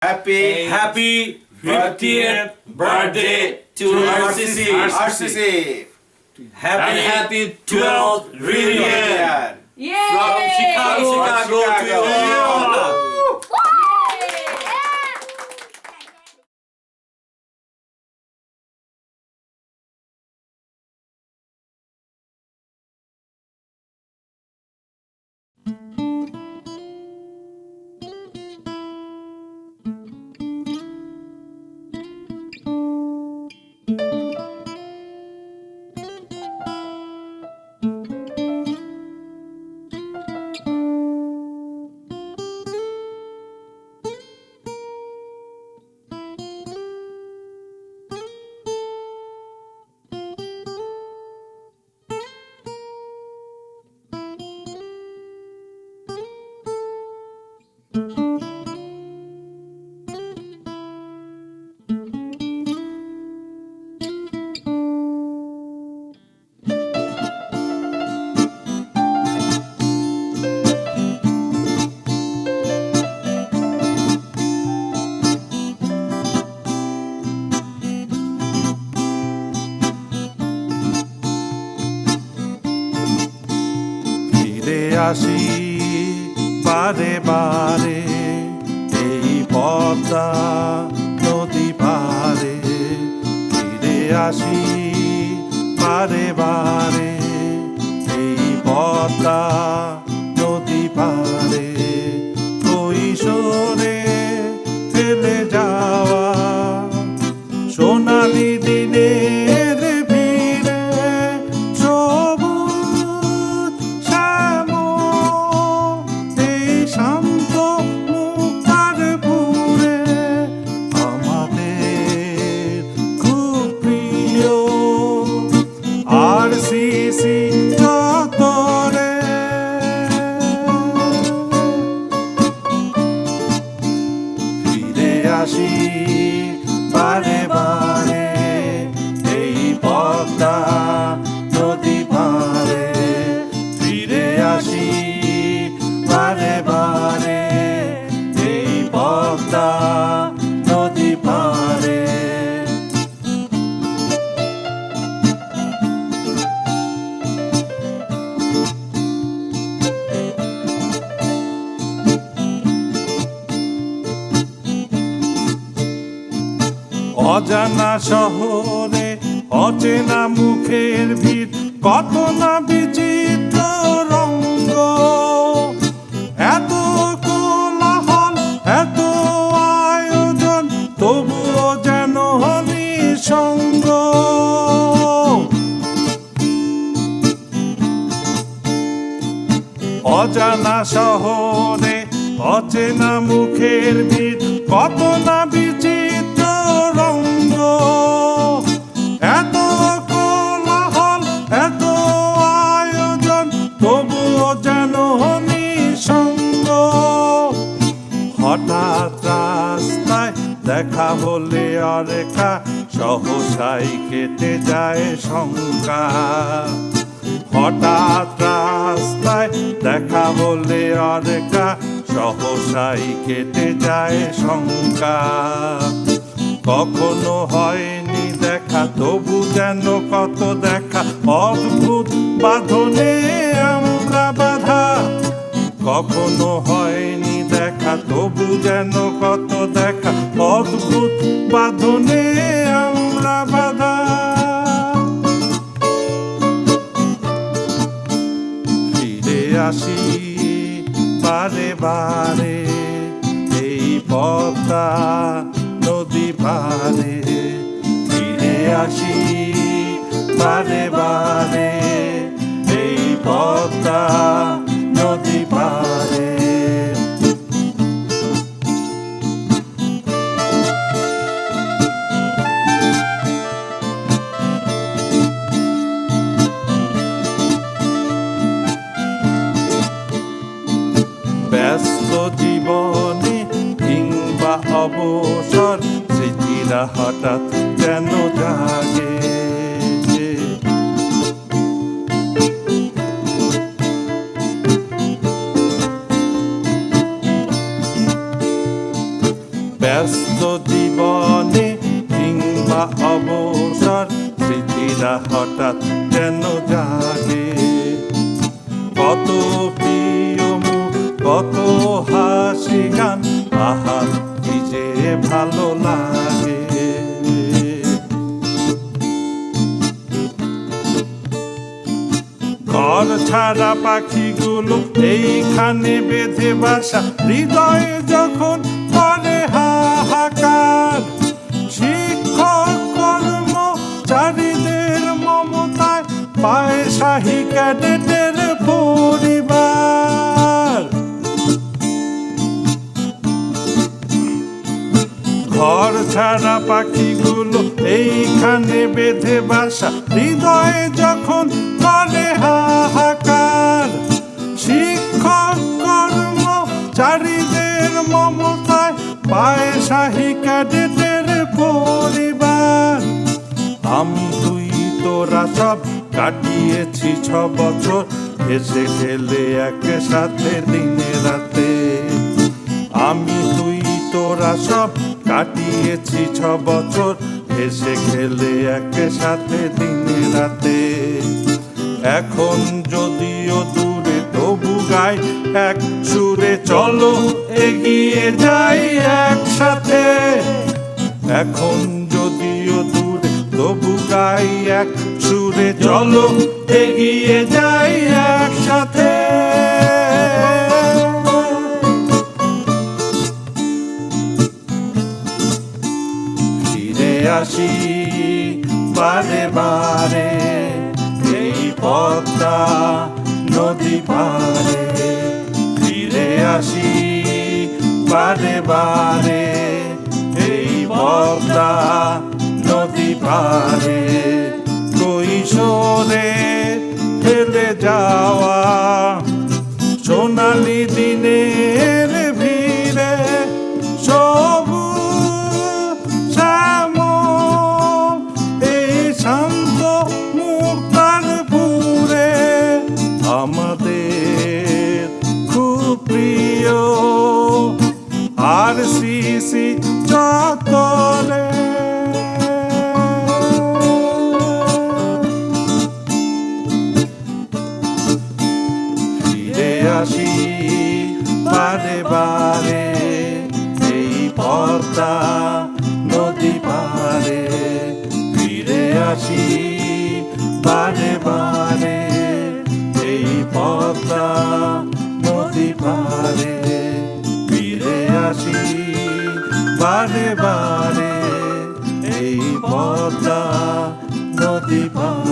Happy 50th birthday to RCC. Happy 12th reunion. Yay! From Chicago to you. আসি বারে বারে এই পদ্মা নদী পারে ফিরে আসি বারে বারে এই পদ্মা নদী পারে কৈশোরে ফেলে যাওয়া সোনালি দিনের ভিড়ে সবুজ শ্যামল এই শান্ত মুক্তারপুরে আমাদের খুব প্রিয় RCC চত্বরে ফিরে আসি বারে বারে এই পদ্মা নদী পারে ফিরে আসি বারে বারে এই পদ্মা নদী পারে অজানা শহরে অচেনা মুখের ভিড় কত না বিচিত্র রঙ্গ এত কোলাহল এত আয়োজন তবুও যেন নিঃসঙ্গ অজানা শহরে অচেনা মুখের ভিড় কত না বিচিত্র রঙ্গ এত কোলাহল এত আয়োজন তবুও যেন নিঃসঙ্গ হঠাৎ রাস্তায় দেখা হলে অরেখা সহসাই কেটে যায় শঙ্কা হঠাৎ রাস্তায় দেখা হলে অরেখা সহসাই কেটে যায় শঙ্কা কখনো হয়নি দেখা তবু যেন কত দেখা অদ্ভুত বাঁধনে আমরা বাঁধা কখনো হয়নি দেখা তবু যেন কত দেখা অদ্ভুত বাঁধনে আমরা বাঁধা ফিরে আসি বারে বারে এই পদ্মা নদী পারে ফিরে আসি বারে বারে এই পদ্মা নদী পারে ব্যস্ত জীবনে কিংবা অবসর স্মৃতিরা হঠাৎ যেন জাগে ব্যস্ত জীবনে কিংবা অবসর স্মৃতিরা হঠাৎ যেন জাগে। কত প্রিয় মুখ, কত হাসি গান, আহা কি যে ভালো লাগে। ঘর ছাড়া পাখিগুলো এইখানে বেঁধে বাসা, হৃদয়ে যখন করে হাহাকার। শিক্ষক কর্মচারীদের মমতায় পায় শাহী ক্যাডেটের পরিবার। ঘর ছাড়া পাখিগুলো এইখানে বেঁধে বাসা, হৃদয়ে যখন করে হাহাকার। শিক্ষক কর্মচারীদের মমতায় পায় শাহী ক্যাডেটের পরিবার। আমি তুই তোরা সব কাটিয়েছি 6 বছর, হেসে খেলে একসাথে দিনে রাতে। আমি তুই তোরা সব কাটিয়েছি 6 বছর, হেসে খেলে একসাথে দিনে রাতে। এখন যদিও দূরে তবু গাই এক সুরে, চলো এগিয়ে যাই একসাথে। এখন যদিও দূরে তবু গাই এক সুরে, চলো এগিয়ে যাই একসাথে। ফিরে আসি বারে বারে এই পদ্মা নদী পারে। ফিরে আসি বারে বারে এই পদ্মা নদী পারে। কৈশোরে ফেলে যাওয়া সোনালি দিনের ভিড়ে, সবুজ শ্যামল এই শান্ত মুক্তারপুরে আমাদের খুব প্রিয় আরসিসি চত্বরে। ফিরে আসি বারে বারে এই পদ্মা নদী পারে। ফিরে আসি বারে বারে এই পদ্মা নদী পারে। ফিরে আসি বারে বারে এই পদ্মা নদী পারে।